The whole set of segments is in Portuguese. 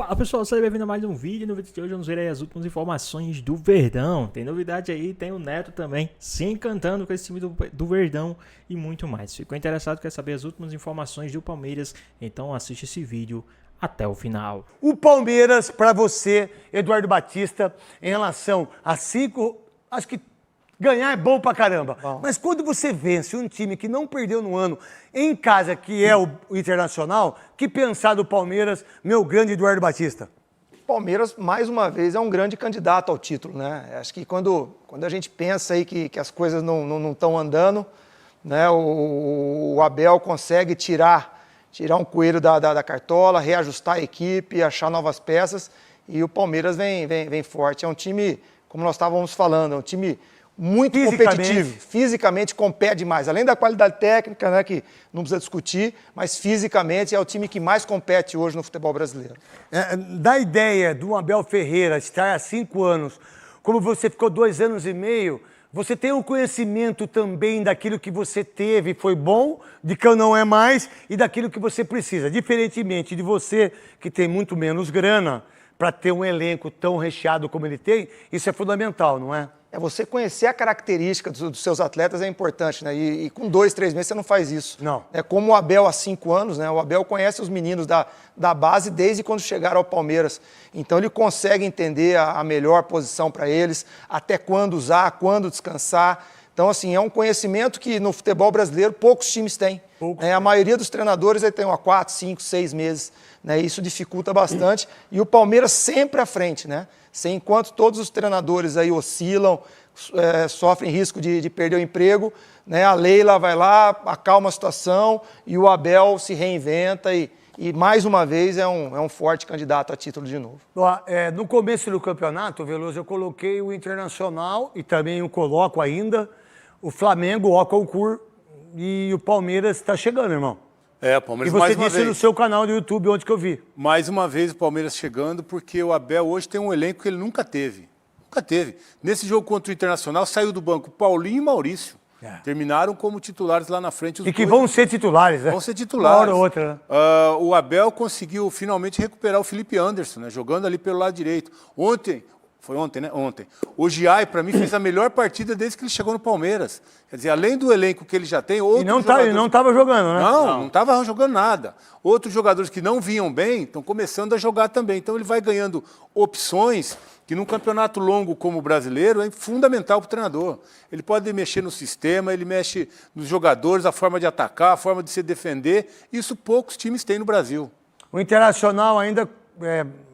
Fala pessoal, seja bem-vindo a mais um vídeo. No vídeo de hoje vamos ver aí as últimas informações do Verdão. Tem novidade aí, tem o Neto também se encantando com esse time do Verdão e muito mais. Ficou interessado, quer saber as últimas informações do Palmeiras? Então assiste esse vídeo até o final. O Palmeiras, para você, Eduardo Batista, em relação a acho que ganhar é bom pra caramba. Bom. Mas quando você vence um time que não perdeu no ano em casa, que é o Internacional, que pensar do Palmeiras, meu grande Eduardo Batista? Palmeiras, mais uma vez, é um grande candidato ao título, né? Acho que quando a gente pensa aí que as coisas não estão andando, né? O Abel consegue tirar um coelho da cartola, reajustar a equipe, achar novas peças, e o Palmeiras vem forte. É um time, como nós estávamos falando, é um time muito competitivo, fisicamente compete demais, além da qualidade técnica, né, que não precisa discutir, mas fisicamente é o time que mais compete hoje no futebol brasileiro. Da ideia do Abel Ferreira estar há 5 anos, como você ficou 2 anos e meio, você tem um conhecimento também daquilo que você teve, foi bom, de que não é mais, e daquilo que você precisa. Diferentemente de você, que tem muito menos grana, para ter um elenco tão recheado como ele tem, isso é fundamental, não é? Você conhecer a característica dos seus atletas é importante, né? E com 2, 3 meses você não faz isso. Não. É como o Abel há 5 anos, né? O Abel conhece os meninos da base desde quando chegaram ao Palmeiras. Então ele consegue entender a melhor posição para eles, até quando usar, quando descansar. Então, assim, é um conhecimento que no futebol brasileiro poucos times têm. A maioria dos treinadores tem 4, 5, 6 meses. Né? Isso dificulta bastante. E o Palmeiras sempre à frente, né? Enquanto todos os treinadores aí oscilam, sofrem risco de perder o emprego, né? A Leila vai lá, acalma a situação e o Abel se reinventa e mais uma vez é um forte candidato a título de novo. No começo do campeonato, Veloso, eu coloquei o Internacional e também eu coloco ainda o Flamengo, o concurso, e o Palmeiras está chegando, irmão. O Palmeiras e você mais uma disse vez. No seu canal do YouTube, onde que eu vi. Mais uma vez o Palmeiras chegando, porque o Abel hoje tem um elenco que ele nunca teve. Nunca teve. Nesse jogo contra o Internacional, saiu do banco Paulinho e Maurício. Terminaram como titulares lá na frente. E que vão ser titulares, né? Vão ser titulares. Uma hora ou outra, né? O Abel conseguiu finalmente recuperar o Felipe Anderson, né? Jogando ali pelo lado direito. Foi ontem, né? Ontem. O Giai, para mim, fez a melhor partida desde que ele chegou no Palmeiras. Quer dizer, além do elenco que ele já tem, outros jogadores... Ele não estava jogando, né? Não estava jogando nada. Outros jogadores que não vinham bem estão começando a jogar também. Então ele vai ganhando opções que num campeonato longo como o brasileiro é fundamental para o treinador. Ele pode mexer no sistema, ele mexe nos jogadores, a forma de atacar, a forma de se defender. Isso poucos times têm no Brasil. O Internacional ainda...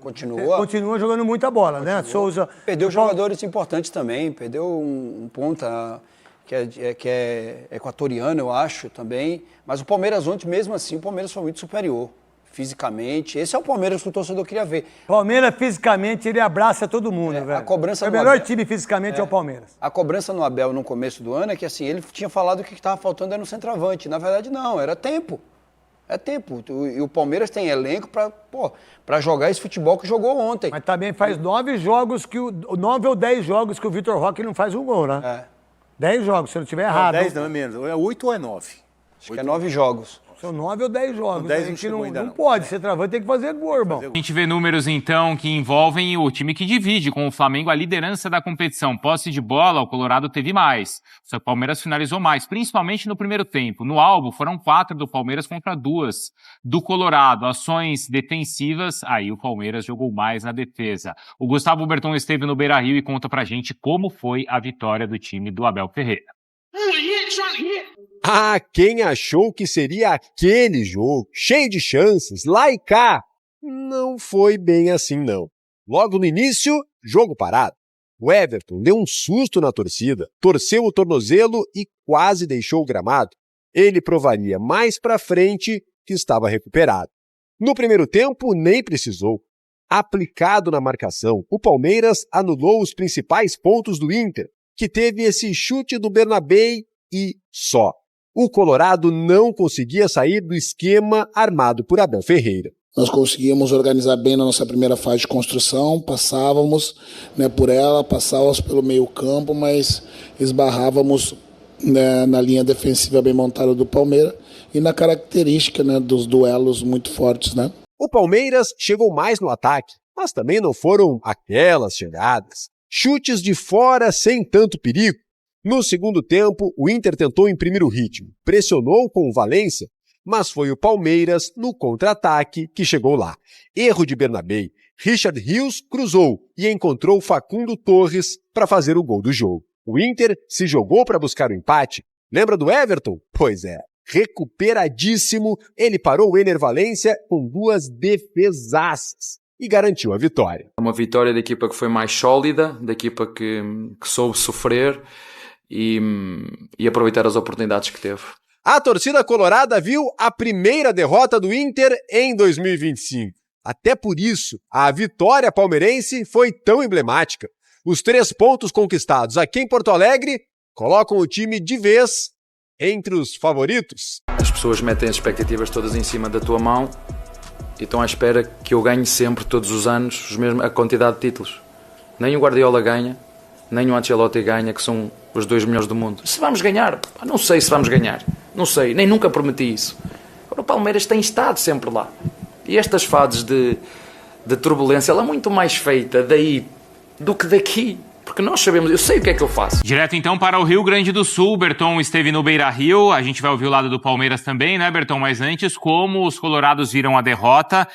Continua jogando muita bola, né? Souza... Perdeu jogadores importantes também, perdeu um ponta que é equatoriano, eu acho, também. Mas o Palmeiras ontem, mesmo assim, o Palmeiras foi muito superior, fisicamente. Esse é o Palmeiras que o torcedor queria ver. Palmeiras, fisicamente, ele abraça todo mundo, velho. A cobrança o melhor time fisicamente é o Palmeiras. A cobrança no Abel no começo do ano é que, assim, ele tinha falado que o que estava faltando era no centroavante. Na verdade, não, era tempo. É tempo. E o Palmeiras tem elenco para jogar esse futebol que jogou ontem. Mas também faz 9 jogos 9 ou 10 jogos que o Vitor Roque não faz um gol, né? 10 jogos, se eu não estiver errado. 10 não, é menos. É 8 ou é 9? Acho que é 9 jogos. São 9 ou 10 jogos. 10 a gente não pode ser travante, tem que fazer gol, irmão. A gente vê números, então, que envolvem o time que divide com o Flamengo a liderança da competição. Posse de bola, o Colorado teve mais. Só que o Palmeiras finalizou mais, principalmente no primeiro tempo. No alvo, foram 4 do Palmeiras contra 2 do Colorado. Ações defensivas, aí o Palmeiras jogou mais na defesa. O Gustavo Berton esteve no Beira-Rio e conta pra gente como foi a vitória do time do Abel Ferreira. Quem achou que seria aquele jogo, cheio de chances, lá e cá? Não foi bem assim, não. Logo no início, jogo parado. O Everton deu um susto na torcida, torceu o tornozelo e quase deixou o gramado. Ele provaria mais pra frente que estava recuperado. No primeiro tempo, nem precisou. Aplicado na marcação, o Palmeiras anulou os principais pontos do Inter, que teve esse chute do Bernabéu e só. O Colorado não conseguia sair do esquema armado por Abel Ferreira. Nós conseguíamos organizar bem na nossa primeira fase de construção, passávamos por ela, passávamos pelo meio campo, mas esbarrávamos na linha defensiva bem montada do Palmeiras e na característica dos duelos muito fortes, né? O Palmeiras chegou mais no ataque, mas também não foram aquelas chegadas. Chutes de fora sem tanto perigo. No segundo tempo, o Inter tentou imprimir o ritmo, pressionou com o Valencia, mas foi o Palmeiras, no contra-ataque, que chegou lá. Erro de Bernabei. Richard Rios cruzou e encontrou Facundo Torres para fazer o gol do jogo. O Inter se jogou para buscar o empate. Lembra do Everton? Pois é. Recuperadíssimo, ele parou o Ener Valencia com 2 defesaças e garantiu a vitória. Uma vitória da equipa que foi mais sólida, da equipa que soube sofrer e aproveitar as oportunidades que teve. A torcida colorada viu a primeira derrota do Inter em 2025. Até por isso, a vitória palmeirense foi tão emblemática. Os 3 pontos conquistados aqui em Porto Alegre colocam o time de vez entre os favoritos. As pessoas metem as expectativas todas em cima da tua mão e estão à espera que eu ganhe sempre, todos os anos, a quantidade de títulos. Nem o Guardiola ganha, nem o Ancelotti ganha, que são os 2 melhores do mundo. Se vamos ganhar, não sei se vamos ganhar. Não sei, nem nunca prometi isso. Agora o Palmeiras tem estado sempre lá. E estas fases de turbulência, ela é muito mais feita daí do que daqui. Porque nós sabemos, eu sei o que é que eu faço. Direto então para o Rio Grande do Sul, o Berton esteve no Beira-Rio, a gente vai ouvir o lado do Palmeiras também, né, Berton? Mas antes, como os colorados viram a derrota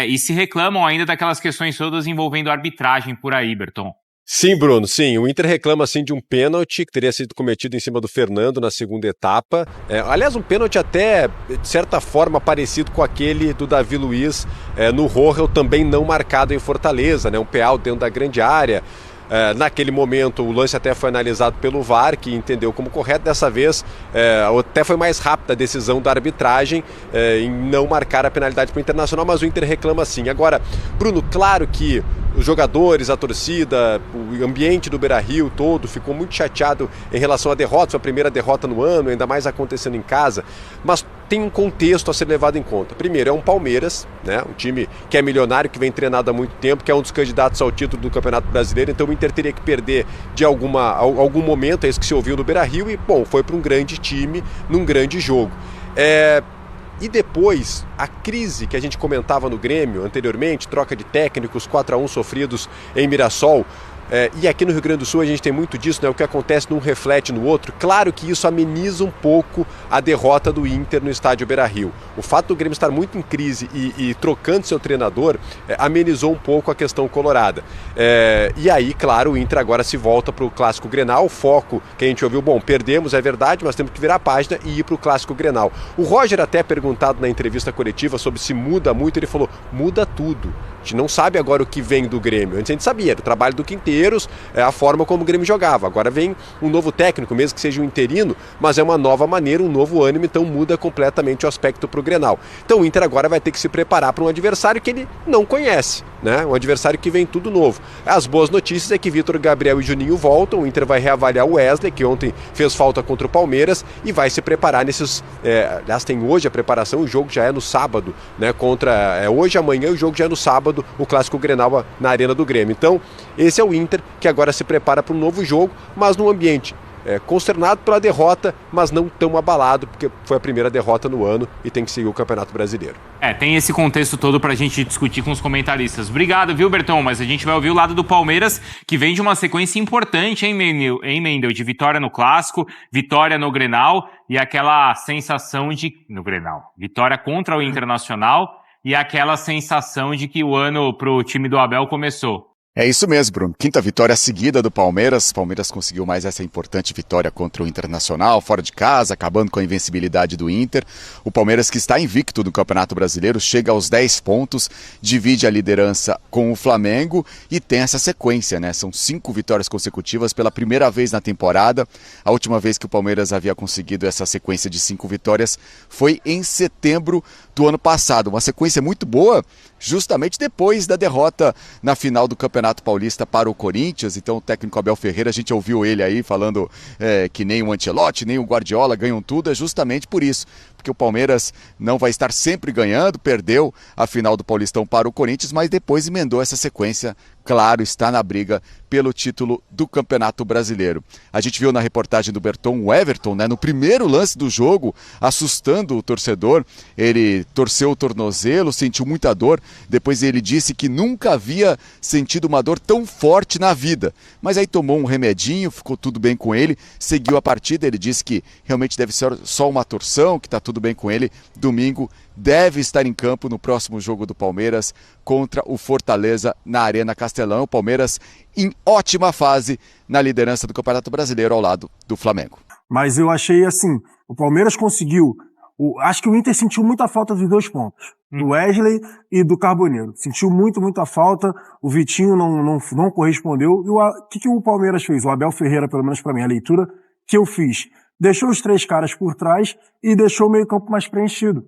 e se reclamam ainda daquelas questões todas envolvendo a arbitragem por aí, Berton. Sim, Bruno, sim. O Inter reclama assim de um pênalti que teria sido cometido em cima do Fernando na segunda etapa. Aliás, um pênalti até, de certa forma, parecido com aquele do Davi Luiz no Rohrel, também não marcado em Fortaleza, né? Um PA dentro da grande área. Naquele momento o lance até foi analisado pelo VAR, que entendeu como correto. Dessa vez até foi mais rápida a decisão da arbitragem em não marcar a penalidade para o Internacional, mas o Inter reclama sim. Agora, Bruno, claro que os jogadores, a torcida, o ambiente do Beira-Rio todo ficou muito chateado em relação à derrota, sua primeira derrota no ano, ainda mais acontecendo em casa, mas tem um contexto a ser levado em conta. Primeiro, é um Palmeiras, né, um time que é milionário, que vem treinado há muito tempo, que é um dos candidatos ao título do Campeonato Brasileiro, então o Inter teria que perder de algum momento, é isso que se ouviu no Beira-Rio, e bom, foi para um grande time, num grande jogo. E depois, a crise que a gente comentava no Grêmio anteriormente, troca de técnicos, 4-1 sofridos em Mirassol, e aqui no Rio Grande do Sul a gente tem muito disso, né? O que acontece num reflete no outro. Claro que isso ameniza um pouco a derrota do Inter no estádio Beira-Rio. O fato do Grêmio estar muito em crise e trocando seu treinador amenizou um pouco a questão colorada. E aí, claro, o Inter agora se volta para o Clássico Grenal. O foco que a gente ouviu, bom, perdemos, é verdade, mas temos que virar a página e ir para o Clássico Grenal. O Roger até perguntado na entrevista coletiva sobre se muda muito, ele falou, muda tudo. A gente não sabe agora o que vem do Grêmio. Antes a gente sabia, era o trabalho do Quinteiros, a forma como o Grêmio jogava. Agora vem um novo técnico, mesmo que seja um interino, mas é uma nova maneira, um novo ânimo, então muda completamente o aspecto para o Grenal. Então o Inter agora vai ter que se preparar para um adversário que ele não conhece, né? Um adversário que vem tudo novo. As boas notícias é que Vitor, Gabriel e Juninho voltam, o Inter vai reavaliar o Wesley, que ontem fez falta contra o Palmeiras, e vai se preparar nesses... aliás, tem hoje a preparação, o jogo já é no sábado, né? Hoje, amanhã, o jogo já é no sábado, o Clássico Grenal na Arena do Grêmio. Então, esse é o Inter, que agora se prepara para um novo jogo, mas num ambiente consternado pela derrota, mas não tão abalado, porque foi a primeira derrota no ano e tem que seguir o Campeonato Brasileiro. Tem esse contexto todo pra gente discutir com os comentaristas. Obrigado, viu, Berton? Mas a gente vai ouvir o lado do Palmeiras, que vem de uma sequência importante, hein, Mendel? De vitória no Clássico, vitória no Grenal e aquela sensação no Grenal, vitória contra o Internacional e aquela sensação de que o ano pro time do Abel começou. É isso mesmo, Bruno. 5ª vitória seguida do Palmeiras. O Palmeiras conseguiu mais essa importante vitória contra o Internacional, fora de casa, acabando com a invencibilidade do Inter. O Palmeiras, que está invicto no Campeonato Brasileiro, chega aos 10 pontos, divide a liderança com o Flamengo e tem essa sequência, né? São 5 vitórias consecutivas pela primeira vez na temporada. A última vez que o Palmeiras havia conseguido essa sequência de 5 vitórias foi em setembro do ano passado. Uma sequência muito boa, justamente depois da derrota na final do Campeonato Paulista para o Corinthians. Então o técnico Abel Ferreira, a gente ouviu ele aí falando que nem o Ancelotti, nem o Guardiola ganham tudo, é justamente por isso, porque o Palmeiras não vai estar sempre ganhando, perdeu a final do Paulistão para o Corinthians, mas depois emendou essa sequência, claro, está na briga pelo título do Campeonato Brasileiro. A gente viu na reportagem do Berton o Everton, né, no primeiro lance do jogo, assustando o torcedor, ele torceu o tornozelo, sentiu muita dor, depois ele disse que nunca havia sentido uma dor tão forte na vida, mas aí tomou um remedinho, ficou tudo bem com ele, seguiu a partida, ele disse que realmente deve ser só uma torção, que está tudo bem com ele, domingo deve estar em campo no próximo jogo do Palmeiras contra o Fortaleza na Arena Castelão. O Palmeiras em ótima fase na liderança do Campeonato Brasileiro ao lado do Flamengo. Mas eu achei assim, o Palmeiras conseguiu, acho que o Inter sentiu muita falta dos 2 pontos, do Wesley e do Carboneiro. Sentiu muita falta, o Vitinho não correspondeu. E o que o Palmeiras fez? O Abel Ferreira, pelo menos para mim, a leitura que eu fiz, deixou os 3 caras por trás e deixou o meio-campo mais preenchido.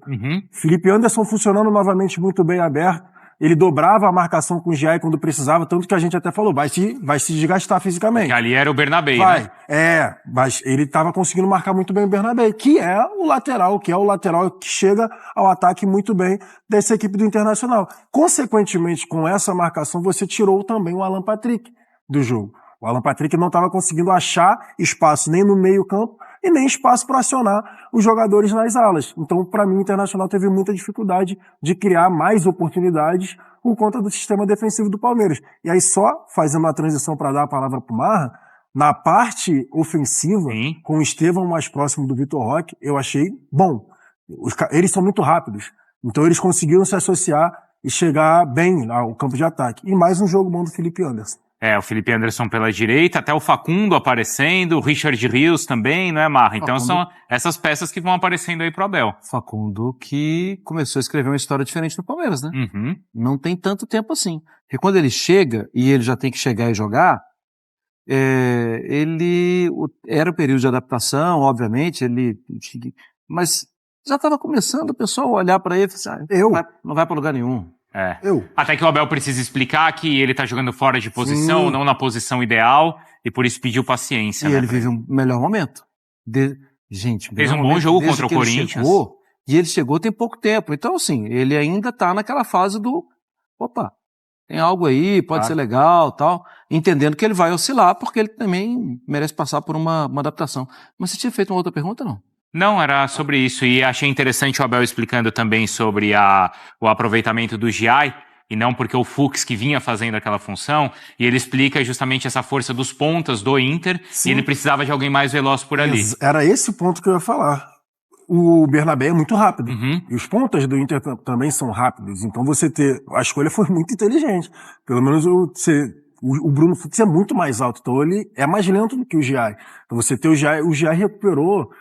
Felipe Anderson funcionando novamente muito bem aberto. Ele dobrava a marcação com o Giai quando precisava, tanto que a gente até falou, vai se desgastar fisicamente. Que ali era o Bernabéi, né? Mas ele estava conseguindo marcar muito bem o Bernabéi, que é o lateral que chega ao ataque muito bem dessa equipe do Internacional. Consequentemente, com essa marcação, você tirou também o Alan Patrick do jogo. O Alan Patrick não estava conseguindo achar espaço nem no meio-campo e nem espaço para acionar os jogadores nas alas. Então, para mim, o Internacional teve muita dificuldade de criar mais oportunidades por conta do sistema defensivo do Palmeiras. E aí, só fazendo uma transição para dar a palavra para o Marra, na parte ofensiva, com o Estevão mais próximo do Vitor Roque, eu achei bom. Eles são muito rápidos. Então, eles conseguiram se associar e chegar bem ao campo de ataque. E mais um jogo bom do Felipe Anderson. O Felipe Anderson pela direita, até o Facundo aparecendo, o Richard Rios também, não é, Marra? Então são essas peças que vão aparecendo aí pro Abel. Facundo que começou a escrever uma história diferente no Palmeiras, né? Não tem tanto tempo assim. Porque quando ele chega, e ele já tem que chegar e jogar, era o período de adaptação, obviamente, mas já estava começando o pessoal a olhar para ele e falar assim, não vai para lugar nenhum. Até que o Abel precisa explicar que ele tá jogando fora de posição, não na posição ideal, e por isso pediu paciência. E ele vive um melhor momento. Fez um bom jogo contra o Corinthians. E ele chegou tem pouco tempo. Então, assim, ele ainda tá naquela fase do, tem algo aí, pode ser legal, tal. Entendendo que ele vai oscilar, porque ele também merece passar por uma adaptação. Mas você tinha feito uma outra pergunta, não? Não, era sobre isso, e achei interessante o Abel explicando também sobre o aproveitamento do Giai, e não porque o Fux que vinha fazendo aquela função, e ele explica justamente essa força dos pontas do Inter, e ele precisava de alguém mais veloz por ali. Era esse o ponto que eu ia falar. O Bernabéu é muito rápido, e os pontas do Inter também são rápidos, então a escolha foi muito inteligente. Pelo menos o Bruno Fux é muito mais alto, então ele é mais lento do que o Giai. Então você ter o Giai recuperou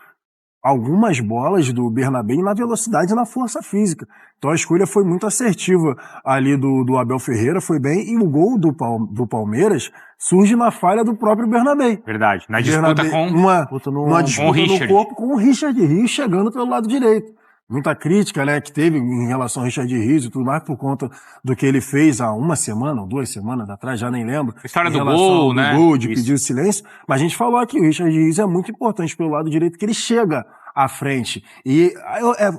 algumas bolas do Bernabéu na velocidade e na força física. Então a escolha foi muito assertiva ali do Abel Ferreira, foi bem, e o gol do Palmeiras surge na falha do próprio Bernabéu. Verdade, na disputa uma disputa no corpo com o Richard Rios chegando pelo lado direito. Muita crítica, né, que teve em relação ao Richard Rios e tudo mais por conta do que ele fez há 1 semana ou 2 semanas atrás, já nem lembro. A história do gol, né? De pedir o silêncio. Mas a gente falou aqui, o Richard Rios é muito importante pelo lado direito, que ele chega à frente. E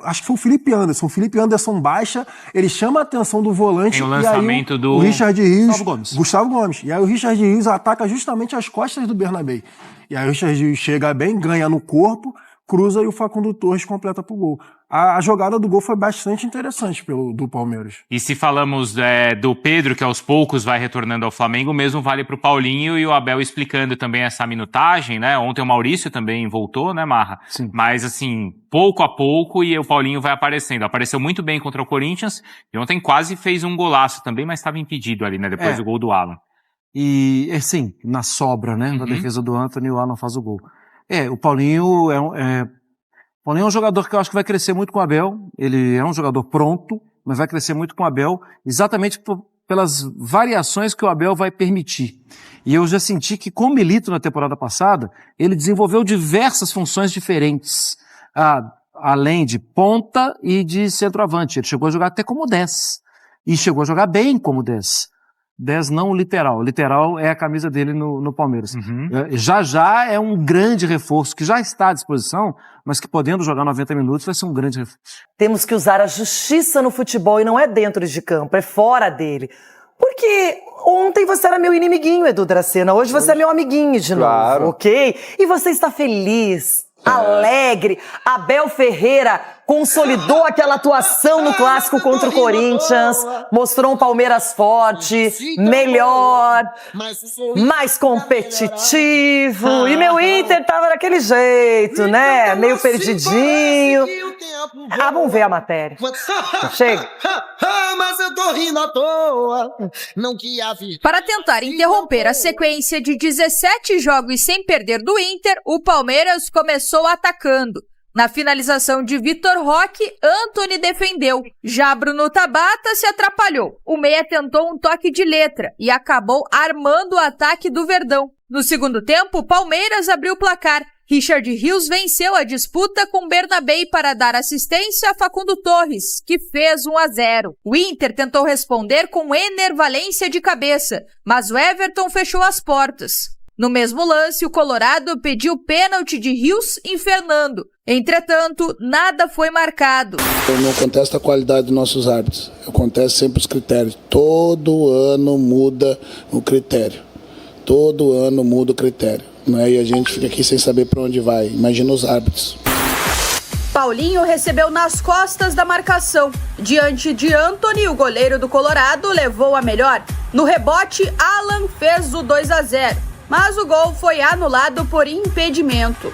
acho que foi o Felipe Anderson. O Felipe Anderson baixa, ele chama a atenção do volante. Tem o lançamento o Richard Rios, Gustavo Gomes. E aí o Richard Rios ataca justamente as costas do Bernabéu. E aí o Richard Rios chega bem, ganha no corpo, cruza e o Facundo Torres completa pro gol. A jogada do gol foi bastante interessante do Palmeiras. E se falamos do Pedro, que aos poucos vai retornando ao Flamengo, o mesmo vale pro Paulinho, e o Abel explicando também essa minutagem, né? Ontem o Maurício também voltou, né, Marra? Sim. Mas assim, pouco a pouco, e o Paulinho vai aparecendo. Apareceu muito bem contra o Corinthians, e ontem quase fez um golaço também, mas estava impedido ali, né? Depois do gol do Alan. E, assim, na sobra, né? Na defesa do Antony, o Alan faz o gol. O Paulinho Paulinho é um jogador que eu acho que vai crescer muito com o Abel. Ele é um jogador pronto, mas vai crescer muito com o Abel, exatamente pelas variações que o Abel vai permitir. E eu já senti que, com o Milito na temporada passada, ele desenvolveu diversas funções diferentes, além de ponta e de centroavante. Ele chegou a jogar até como 10. E chegou a jogar bem como 10. 10 não literal. Literal é a camisa dele no Palmeiras. Já é um grande reforço, que já está à disposição, mas que podendo jogar 90 minutos vai ser um grande reforço. Temos que usar a justiça no futebol e não é dentro de campo, é fora dele. Porque ontem você era meu inimiguinho, Edu Dracena, hoje você é meu amiguinho de novo, ok? E você está feliz, alegre. Abel Ferreira consolidou aquela atuação no clássico contra o Corinthians, mostrou um Palmeiras forte, melhor, mais competitivo. E meu Inter tava daquele jeito, né? Meio perdidinho. Vamos ver a matéria. Chega. Mas eu tô rindo à toa. Não que havia... Para tentar interromper a sequência de 17 jogos sem perder do Inter, o Palmeiras começou atacando. Na finalização de Vitor Roque, Antony defendeu. Já Bruno Tabata se atrapalhou. O meia tentou um toque de letra e acabou armando o ataque do Verdão. No segundo tempo, o Palmeiras abriu o placar. Richard Rios venceu a disputa com Bernabei para dar assistência a Facundo Torres, que fez 1-0. O Inter tentou responder com Ener Valencia de cabeça, mas o Everton fechou as portas. No mesmo lance, o Colorado pediu pênalti de Rios em Fernando. Entretanto, nada foi marcado. Eu não contesto a qualidade dos nossos árbitros, eu contesto sempre os critérios. Todo ano muda o critério. Todo ano muda o critério. Né? E a gente fica aqui sem saber para onde vai. Imagina os árbitros. Paulinho recebeu nas costas da marcação. Diante de Antony, o goleiro do Colorado levou a melhor. No rebote, Alan fez o 2-0. Mas o gol foi anulado por impedimento.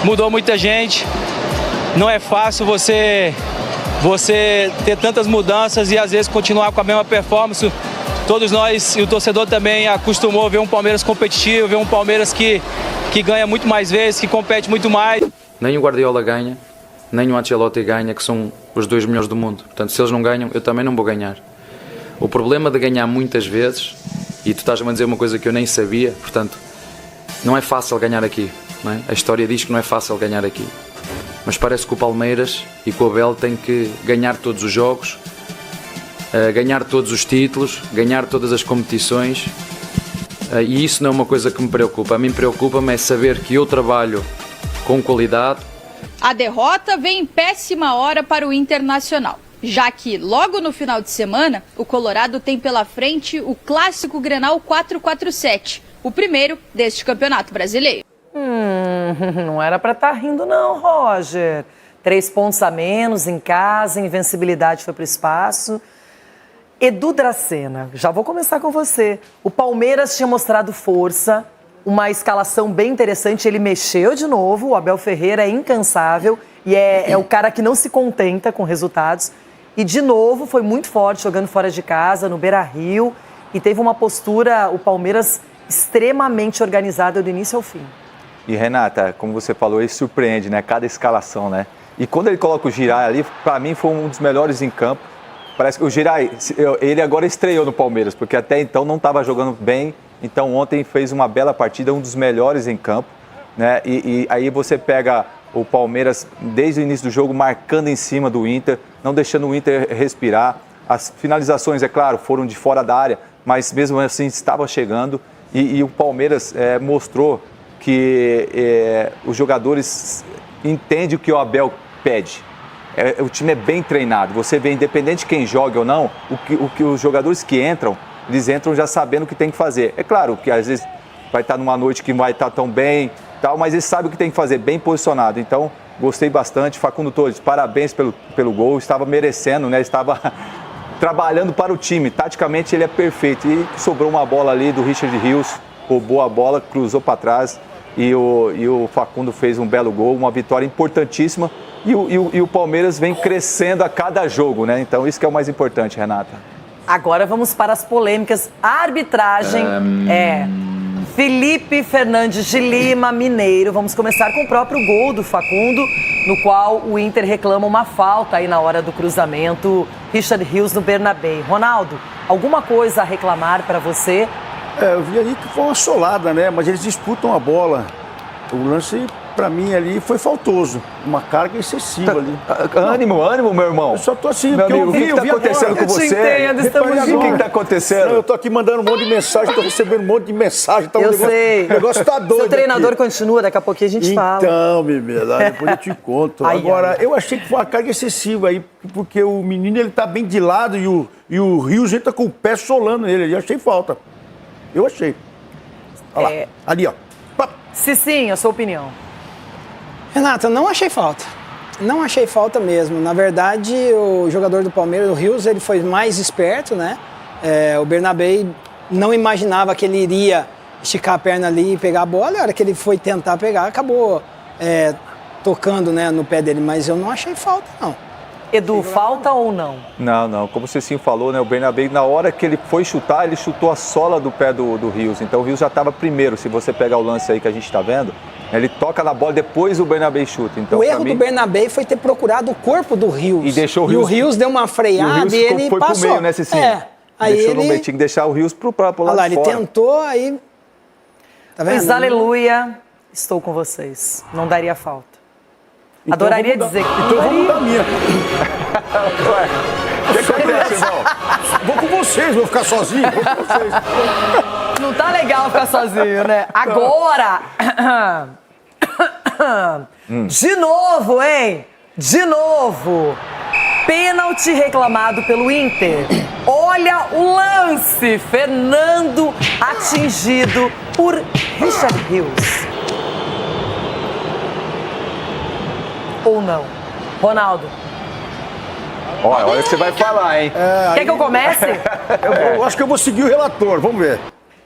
Mudou muita gente. Não é fácil você ter tantas mudanças e às vezes continuar com a mesma performance. Todos nós e o torcedor também acostumou a ver um Palmeiras competitivo, ver um Palmeiras que ganha muito mais vezes, que compete muito mais. Nem o Guardiola ganha, nem o Ancelotti ganha, que são os dois melhores do mundo. Portanto, se eles não ganham, eu também não vou ganhar. O problema de ganhar muitas vezes, e tu estás a dizer uma coisa que eu nem sabia, portanto, não é fácil ganhar aqui. Não é? A história diz que não é fácil ganhar aqui. Mas parece que o Palmeiras e que o Abel têm que ganhar todos os jogos, ganhar todos os títulos, ganhar todas as competições. E isso não é uma coisa que me preocupa. A mim preocupa-me é saber que eu trabalho com qualidade. A derrota vem em péssima hora para o Internacional, já que logo no final de semana o Colorado tem pela frente o clássico Grenal 447, o primeiro deste Campeonato Brasileiro. Não era pra estar rindo não, Roger. 3 pontos a menos em casa, invencibilidade foi pro espaço. Edu Dracena, já vou começar com você. O Palmeiras tinha mostrado força, uma escalação bem interessante, ele mexeu de novo, o Abel Ferreira é incansável e é o cara que não se contenta com resultados. E de novo foi muito forte jogando fora de casa, no Beira-Rio, e teve uma postura, o Palmeiras, extremamente organizada do início ao fim. E Renata, como você falou, ele surpreende, né? Cada escalação, né? E quando ele coloca o Giray ali, para mim foi um dos melhores em campo. Parece que o Giray, ele agora estreou no Palmeiras, porque até então não estava jogando bem. Então ontem fez uma bela partida, um dos melhores em campo, né? E aí você pega o Palmeiras desde o início do jogo marcando em cima do Inter, não deixando o Inter respirar. As finalizações, é claro, foram de fora da área, mas mesmo assim estava chegando. E o Palmeiras mostrou que os jogadores entendem o que o Abel pede. O time é bem treinado. Você vê, independente de quem joga ou não, o que os jogadores que entram, eles entram já sabendo o que tem que fazer. É claro que às vezes vai estar numa noite que não vai estar tão bem, tal, mas eles sabem o que tem que fazer, bem posicionado. Então, gostei bastante. Facundo Torres, parabéns pelo gol. Estava merecendo, né? Estava trabalhando para o time. Taticamente ele é perfeito. E sobrou uma bola ali do Richard Rios, roubou a bola, cruzou para trás. E o Facundo fez um belo gol, uma vitória importantíssima. E o Palmeiras vem crescendo a cada jogo, né? Então isso que é o mais importante, Renata. Agora vamos para as polêmicas. A arbitragem Felipe Fernandes de Lima, Mineiro. Vamos começar com o próprio gol do Facundo, no qual o Inter reclama uma falta aí na hora do cruzamento. Richard Rios no Bernabéu. Ronaldo, alguma coisa a reclamar para você? Eu vi ali que foi uma solada, né? Mas eles disputam a bola. O lance pra mim ali foi faltoso. Uma carga excessiva ali. Ânimo, meu irmão. Eu só tô assim, meu porque amigo, o que tá acontecendo com você? O que tá acontecendo? Não, eu tô aqui mandando um monte de mensagem, tô recebendo um monte de mensagem. Tá Eu negócio, sei. O negócio tá doido. Seu treinador aqui. continua, daqui a pouquinho a gente fala. Então, bebê, depois eu te conto. Agora, eu achei que foi uma carga excessiva aí, porque o menino ele tá bem de lado e o Rios entra com o pé solando nele. Eu achei falta. Eu achei. Olha lá. Ali, ó. Cicinho, a sua opinião. Renata, não achei falta. Não achei falta mesmo. Na verdade, o jogador do Palmeiras, o Rios, ele foi mais esperto, né? O Bernabé não imaginava que ele iria esticar a perna ali e pegar a bola. A hora que ele foi tentar pegar, acabou tocando, né, no pé dele. Mas eu não achei falta, não. Edu, falta ou não? Não. Como o Cicinho falou, né? O Bernabé, na hora que ele foi chutar, ele chutou a sola do pé do Rios. Então o Rios já estava primeiro. Se você pegar o lance aí que a gente está vendo, ele toca na bola, depois o Bernabé chuta. Então, o erro do Bernabé foi ter procurado o corpo do Rios. E deixou o Rios. E o Rios deu uma freada e ele foi passou. Pro meio, né, Cicinho? Aí deixou ele... no meio, tinha que deixar o Rios pro lado Olha lá, ele fora. tentou, aí... Tá vendo? Mas aleluia, estou com vocês. Não daria falta. Então, adoraria dizer que então eu vou mudar a minha. O que acontece, irmão? Vou com vocês, vou ficar sozinho. Vou com vocês. Não tá legal ficar sozinho, né? Agora... De novo, hein? De novo. Pênalti reclamado pelo Inter. Olha o lance. Fernando atingido por Richard Rios. Ou não? Ronaldo. Olha o que você vai falar, hein? Quer que eu comece? Eu acho que eu vou seguir o relator, vamos ver.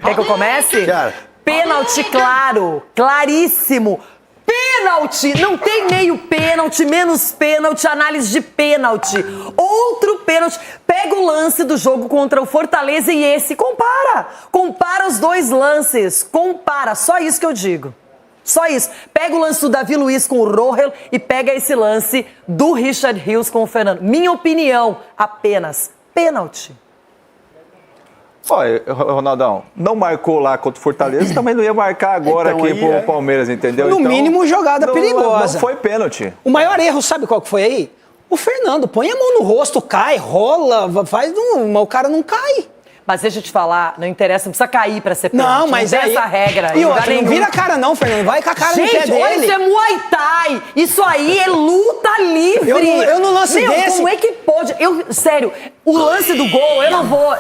Quer que eu comece? Quero. Pênalti claro, claríssimo. Pênalti! Não tem meio pênalti, menos pênalti, análise de pênalti. Outro pênalti. Pega o lance do jogo contra o Fortaleza e esse. Compara. Compara os dois lances. Compara. Só isso que eu digo. Só isso. Pega o lance do Davi Luiz com o Rohel e pega esse lance do Richard Rios com o Fernando. Minha opinião, apenas pênalti. Olha, Ronaldão, não marcou lá contra o Fortaleza, também não ia marcar agora então, aqui pro Palmeiras, entendeu? No mínimo, jogada perigosa. Não foi pênalti. O maior erro, sabe qual que foi aí? O Fernando põe a mão no rosto, cai, rola, faz mas o cara não cai. Mas deixa eu te falar, não interessa, não precisa cair pra ser pênalti. Não, mas não tem aí... essa regra. E outra, não vira a cara não, Fernando. Vai com a cara no pé dele. Olha, isso é Muay Thai. Isso aí é luta livre. Eu não lance desse... Como é que pode? Sério, o lance do gol,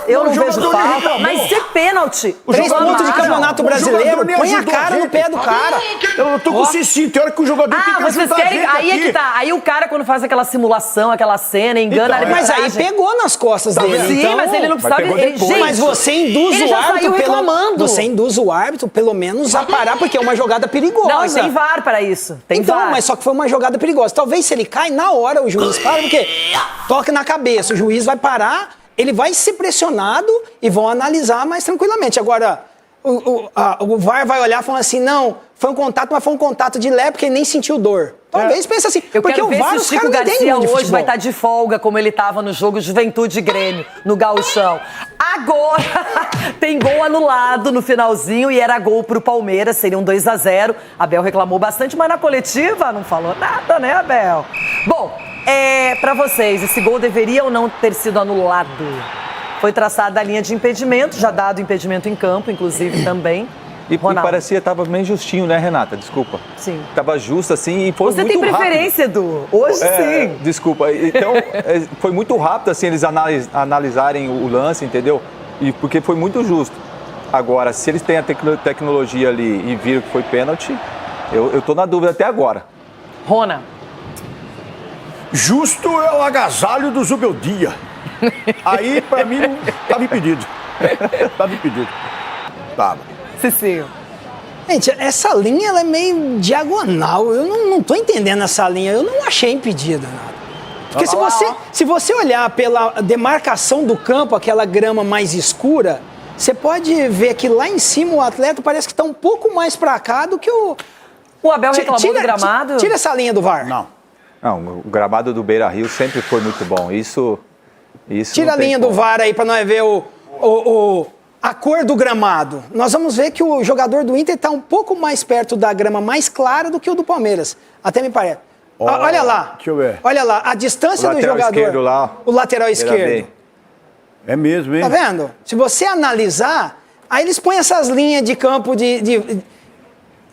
eu não vejo falta, mas ser pênalti. 3 pontos de campeonato brasileiro, põe a cara no pé do cara. Eu tô com o Cicinho, tem hora que o jogador tem que vocês querem... Aí é que tá. Aí o cara, quando faz aquela simulação, aquela cena, engana a Mas arbitragem. aí pegou nas costas dele. Sim, então... mas ele não precisava... Mas você induz ele o já árbitro saiu reclamando. Você induz o árbitro, pelo menos, a parar, porque é uma jogada perigosa. Não, e tem VAR para isso. Tem então, VAR. mas só que foi uma jogada perigosa. Talvez se ele cai, na hora o juiz para, porque toca na cabeça, o juiz vai parar, ele vai ser pressionado e vão analisar mais tranquilamente. Agora, o VAR vai olhar falando assim, não, foi um contato, mas foi um contato de leve, porque ele nem sentiu dor. Talvez pense assim, eu porque quero o ver VAR, se o os Chico caras não entendem Garcia muito de hoje futebol. vai estar de folga, como ele estava no jogo Juventude e Grêmio, no Gauchão. Agora, tem gol anulado no finalzinho e era gol pro Palmeiras, seria um 2-0. Abel reclamou bastante, mas na coletiva não falou nada, né, Abel? Bom, pra vocês, esse gol deveria ou não ter sido anulado? Foi traçada a linha de impedimento, já dado impedimento em campo, inclusive, também. E parecia, tava meio justinho, né, Renata? Desculpa. Sim. Tava justo assim e foi Você muito tem preferência, rápido. Edu? Hoje sim. Desculpa. Então, foi muito rápido assim eles analisarem o lance, entendeu? E porque foi muito justo. Agora, se eles têm a tecnologia ali e viram que foi pênalti, eu tô na dúvida até agora. Rona. Justo é o agasalho do Zubeldia. Aí, pra mim, não tava impedido. Tava impedido. Tava. Cicinho. Gente, essa linha ela é meio diagonal. Eu não tô entendendo essa linha. Eu não achei impedida nada. Porque se você olhar pela demarcação do campo, aquela grama mais escura, você pode ver que lá em cima o atleta parece que está um pouco mais para cá do que o... O Abel reclamou do gramado? Tira essa linha do VAR. Não, o gramado do Beira-Rio sempre foi muito bom. Isso tira a linha do VAR aí para nós ver a cor do gramado. Nós vamos ver que o jogador do Inter está um pouco mais perto da grama mais clara do que o do Palmeiras. Até me parece. Olha lá. Deixa eu ver. Olha lá, a distância do jogador. Esquerdo lá, o lateral esquerdo. É mesmo, hein? Tá vendo? Se você analisar, aí eles põem essas linhas de campo que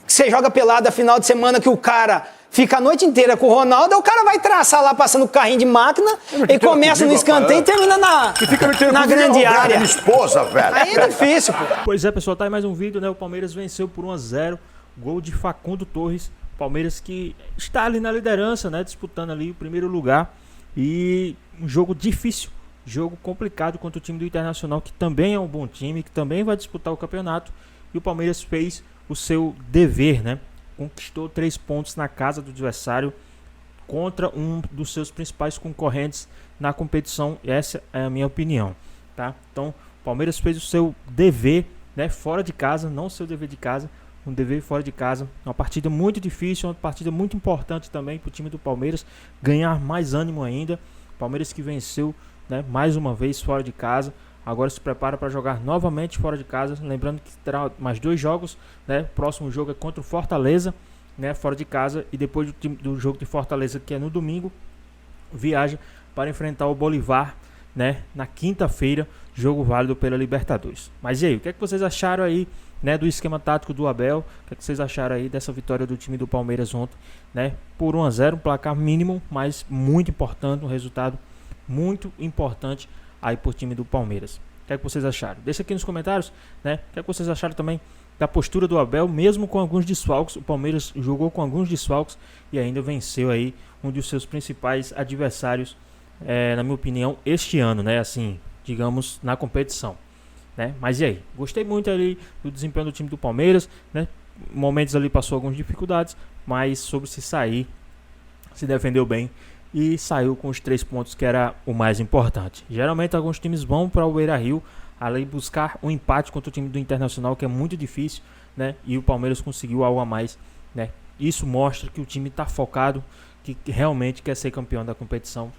você joga pelada final de semana que o cara fica a noite inteira com o Ronaldo, aí o cara vai traçar lá passando o carrinho de máquina e começa no escanteio e termina na grande área. Minha esposa, velho. Aí é difícil, pô. Pois é, pessoal, tá aí mais um vídeo, né? O Palmeiras venceu por 1-0, gol de Facundo Torres. Palmeiras que está ali na liderança, né? Disputando ali o primeiro lugar. E um jogo difícil, jogo complicado contra o time do Internacional, que também é um bom time, que também vai disputar o campeonato. E o Palmeiras fez o seu dever, né? Conquistou 3 pontos na casa do adversário contra um dos seus principais concorrentes na competição. Essa é a minha opinião, tá? Então, o Palmeiras fez o seu dever, né? Fora de casa, não o seu dever de casa, um dever fora de casa. Uma partida muito difícil, uma partida muito importante também para o time do Palmeiras ganhar mais ânimo ainda. Palmeiras que venceu, né, mais uma vez fora de casa. Agora se prepara para jogar novamente fora de casa. Lembrando que terá mais 2 jogos, né? O próximo jogo é contra o Fortaleza, né, fora de casa. E depois do jogo de Fortaleza, que é no domingo, viaja para enfrentar o Bolívar, né, na quinta-feira. Jogo válido pela Libertadores. Mas e aí, o que é que vocês acharam aí, né, do esquema tático do Abel? O que é que vocês acharam aí dessa vitória do time do Palmeiras ontem, né? Por 1-0, um placar mínimo, mas muito importante, um resultado muito importante aí por time do Palmeiras. O que é que vocês acharam? Deixa aqui nos comentários, né? O que é que vocês acharam também da postura do Abel, mesmo com alguns desfalques? O Palmeiras jogou com alguns desfalques e ainda venceu aí um dos seus principais adversários, na minha opinião, este ano, né? Assim, digamos, na competição, né? Mas e aí? Gostei muito ali do desempenho do time do Palmeiras, né? Momentos ali passou algumas dificuldades, mas soube se sair, se defendeu bem e saiu com os 3 pontos, que era o mais importante. Geralmente alguns times vão para o Beira-Rio ali buscar um empate contra o time do Internacional, que é muito difícil, né? E o Palmeiras conseguiu algo a mais, né? Isso mostra que o time está focado, que realmente quer ser campeão da competição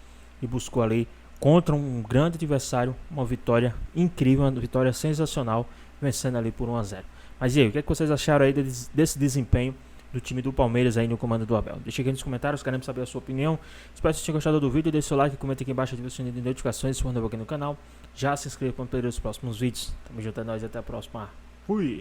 e buscou ali contra um grande adversário uma vitória incrível, uma vitória sensacional, vencendo ali por 1-0. Mas e aí, o que é que vocês acharam aí desse desempenho do time do Palmeiras aí no comando do Abel? Deixa aqui nos comentários, queremos saber a sua opinião. Espero que vocês tenham gostado do vídeo, deixe seu like, comenta aqui embaixo, ative o sininho de notificações, se for novo aqui no canal. Já se inscreva para não perder os próximos vídeos. Tamo junto, é nóis, até a próxima. Fui!